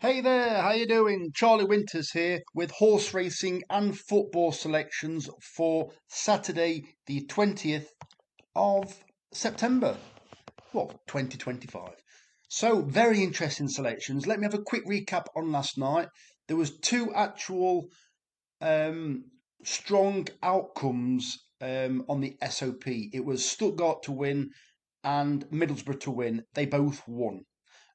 Hey there, how you doing? Charlie Winters here with horse racing and football selections for Saturday, the 20th of September, 2025. So, very interesting selections. Let me have a quick recap on last night. There was two actual um, strong outcomes on the SOP. It was Stuttgart to win and Middlesbrough to win. They both won.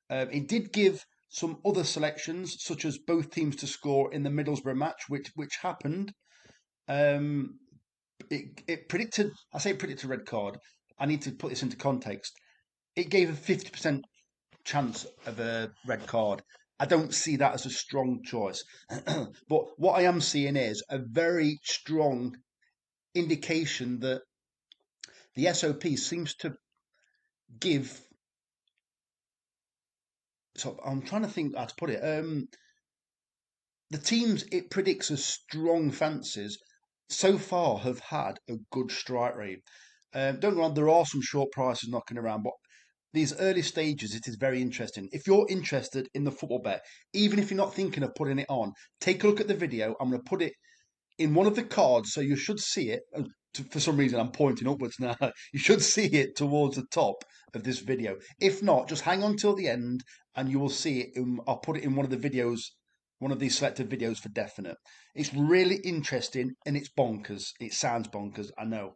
It did give some other selections, such as both teams to score in the Middlesbrough match, which happened. Um, it predicted. I say it predicted a red card. I need to put this into context. It gave a 50% chance of a red card. I don't see that as a strong choice. But what I am seeing is a very strong indication that the SOP seems to give. So I'm trying to think how to put it. The teams it predicts as strong fancies so far have had a good strike rate. Don't get me wrong, there are some short prices knocking around, but these early stages, it is very interesting. If you're interested in the football bet, even if you're not thinking of putting it on, take a look at the video. I'm going to put it in one of the cards, so you should see it. For some reason, I'm pointing upwards now. You should see it towards the top of this video. If not, just hang on till the end, and you will see it. I'll put it in one of the videos, one of these selected videos for definite. It's really interesting and it's bonkers. It sounds bonkers, I know.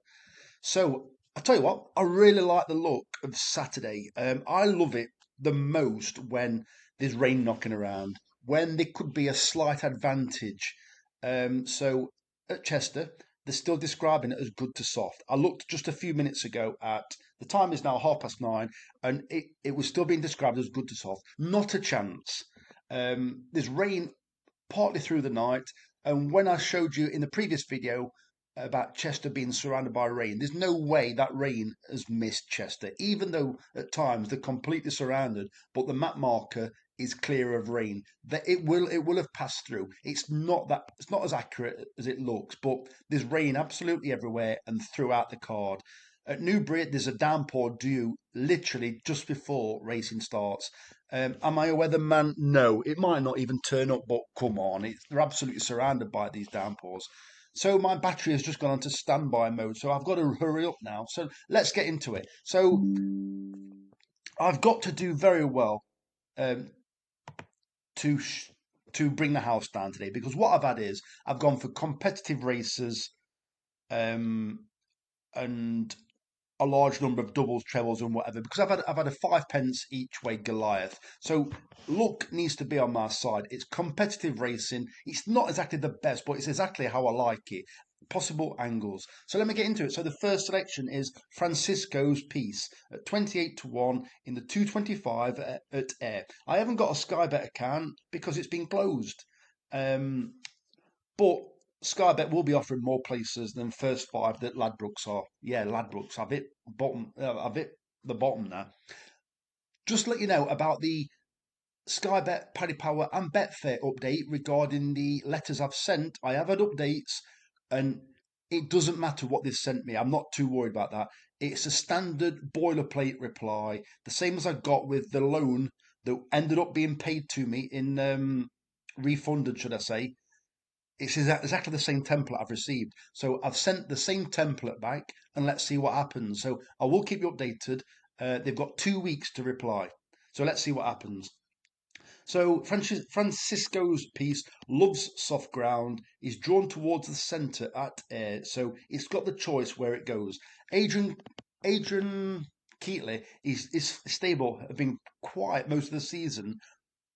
So I tell you what, I really like the look of Saturday. I love it the most when there's rain knocking around, when there could be a slight advantage. So at Chester, they're still describing it as good to soft. I looked just a few minutes ago at the time is now 9:30, and it was still being described as good to soft. Not a chance. There's rain partly through the night. And when I showed you in the previous video about Chester being surrounded by rain, there's no way that rain has missed Chester, even though at times they're completely surrounded, but the map marker is clear of rain. That it will have passed through. It's not as accurate as it looks, but there's rain absolutely everywhere and throughout the card. At Newbury, there's a downpour due literally just before racing starts. Am I a weatherman? No, it might not even turn up, but come on, they're absolutely surrounded by these downpours. So my battery has just gone onto standby mode, so I've got to hurry up now. So let's get into it. So I've got to do very well um, to to bring the house down today because what I've had is I've gone for competitive races um, and a large number of doubles, trebles, and whatever because I've had a 5 pence each way Goliath. So luck needs to be on my side. It's competitive racing. It's not exactly the best, but it's exactly how I like it. Possible angles. So let me get into it. So the first selection is Francisco's Piece at 28-1 in the 225 at Air. I haven't got a Sky Bet account because it's been closed. But Sky Bet will be offering more places than first five that Ladbrokes are. Yeah, Ladbrokes have it bottom. Have it the bottom now. Just to let you know about the Sky Bet, Paddy Power, and Betfair update regarding the letters I've sent. I have had updates, and it doesn't matter what they've sent me. I'm not too worried about that. It's a standard boilerplate reply, the same as I got with the loan that ended up being paid to me in refunded, should I say, it's exactly the same template I've received. So I've sent the same template back and let's see what happens. So I will keep you updated. They've got 2 weeks to reply. So let's see what happens. So Francisco's Piece loves soft ground. He's drawn towards the centre at air. So it's got the choice where it goes. Adrian Keatley is stable, have been quiet most of the season,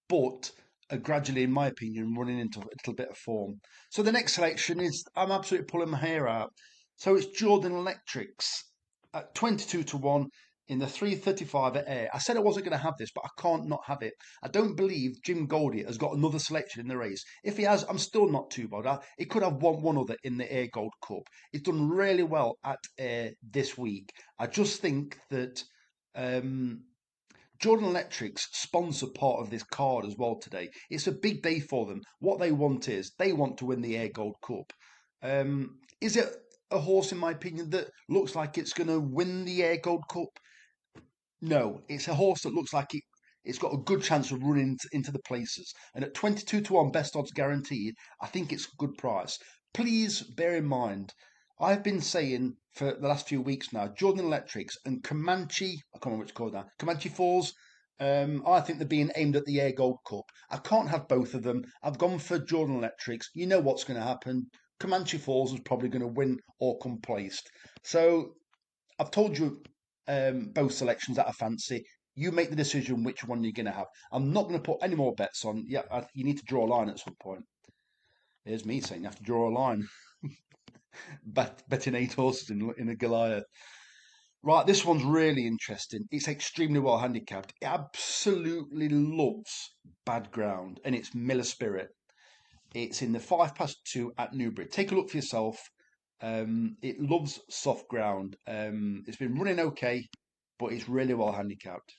but are gradually, in my opinion, running into a little bit of form. So the next selection is I'm absolutely pulling my hair out. So it's Jordan Electrics at 22-1 in the 335 at Air. I said I wasn't going to have this, but I can't not have it. I don't believe Jim Goldie has got another selection in the race. If he has, I'm still not too bothered. He could have one other in the Air Gold Cup. He's done really well at Air this week. I just think that Jordan Electric's sponsor part of this card as well today. It's a big day for them. What they want is they want to win the Air Gold Cup. Is it a horse, in my opinion, that looks like it's going to win the Air Gold Cup? No, it's a horse that looks like it's got a good chance of running into the places. And at 22 to 1 best odds guaranteed, I think it's a good price. Please bear in mind, I've been saying for the last few weeks now, Jordan Electrics and Comanche, I can't remember what it's called now, Comanche Falls. I think they're being aimed at the Air Gold Cup. I can't have both of them. I've gone for Jordan Electrics. You know what's going to happen. Comanche Falls is probably going to win or come placed. So I've told you both selections that I fancy. You make the decision which one you're going to have. I'm not going to put any more bets on. Yeah, you need to draw a line at some point. Here's me saying you have to draw a line. Betting 8 horses in a Goliath. Right, this one's really interesting. It's extremely well handicapped. It absolutely loves bad ground, and it's Miller Spirit. It's in the 5 past 2 at Newbury. Take a look for yourself. It loves soft ground. It's been running okay, but it's really well handicapped.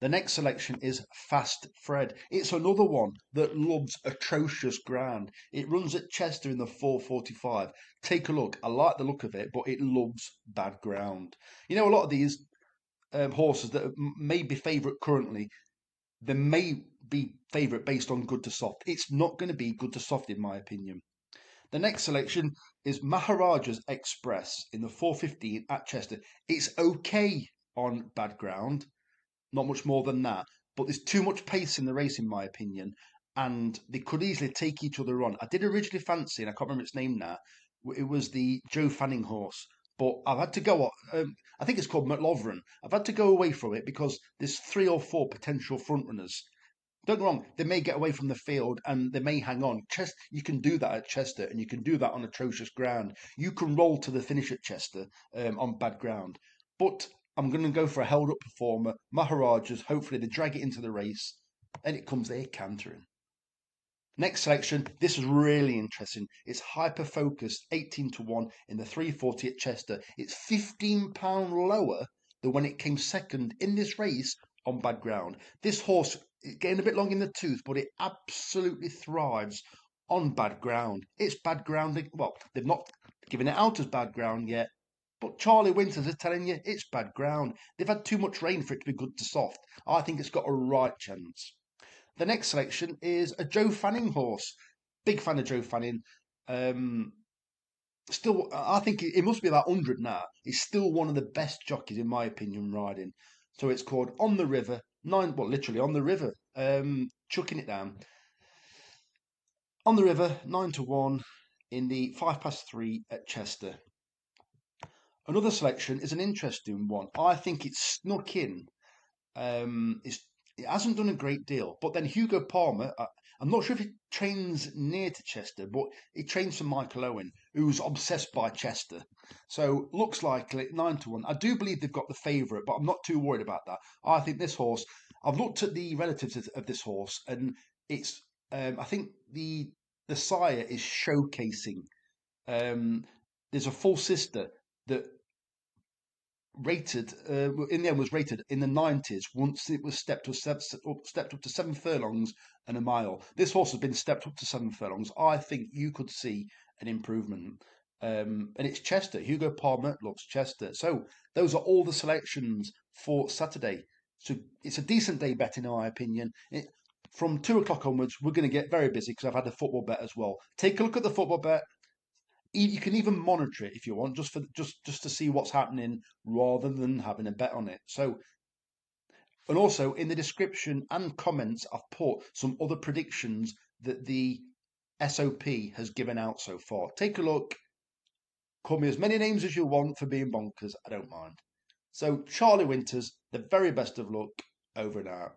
The next selection is Fast Fred. It's another one that loves atrocious ground. It runs at Chester in the 4:45. Take a look. I like the look of it, but it loves bad ground. You know, a lot of these horses that may be favourite currently, they may be favourite based on good to soft. It's not going to be good to soft, in my opinion. The next selection is Maharaja's Express in the 4:15 at Chester. It's okay on bad ground, not much more than that. But there's too much pace in the race, in my opinion, and they could easily take each other on. I did originally fancy, and I can't remember its name now. It was the Joe Fanning horse, but I've had to go. I think it's called McLovren. I've had to go away from it because there's 3 or 4 potential front runners. Don't get me wrong, they may get away from the field and they may hang on. You can do that at Chester, and you can do that on atrocious ground. You can roll to the finish at Chester on bad ground. But I'm going to go for a held up performer, Maharajas. Hopefully, they drag it into the race and it comes there cantering. Next selection, this is really interesting. It's hyper focused, 18 to 1 in the 3:40 at Chester. It's £15 lower than when it came second in this race on bad ground. This horse is getting a bit long in the tooth, but it absolutely thrives on bad ground. It's bad ground. Well, they've not given it out as bad ground yet, but Charlie Winters is telling you it's bad ground. They've had too much rain for it to be good to soft. I think it's got a right chance. The next selection is a Joe Fanning horse. Big fan of Joe Fanning. Um, Still, I think it must be about 100 now. He's still one of the best jockeys, in my opinion, riding. So it's called On the River. Literally on the river. Chucking it down. On the River, 9 to 1 in the 5 past 3 at Chester. Another selection is an interesting one. I think it's snuck in. It hasn't done a great deal. But then Hugo Palmer, I'm not sure if he trains near to Chester, but he trains for Michael Owen, who's obsessed by Chester. So looks likely 9 to 1. I do believe they've got the favourite, but I'm not too worried about that. I think this horse. I've looked at the relatives of this horse, and it's. I think the sire is showcasing. Um, there's a full sister that rated in the end was rated in the 90s once it was stepped up to 7 furlongs and a mile. This horse has been stepped up to 7 furlongs. I think you could see an improvement. And it's Chester. Hugo Palmer loves Chester. So those are all the selections for Saturday. So it's a decent day bet in my opinion. From 2 o'clock onwards, we're going to get very busy because I've had a football bet as well. Take a look at the football bet. You can even monitor it if you want, just to see what's happening rather than having a bet on it. So, and also in the description and comments, I've put some other predictions that the SOP has given out so far. Take a look. Call me as many names as you want for being bonkers. I don't mind. So, Charlie Winters, the very best of luck. Over and out.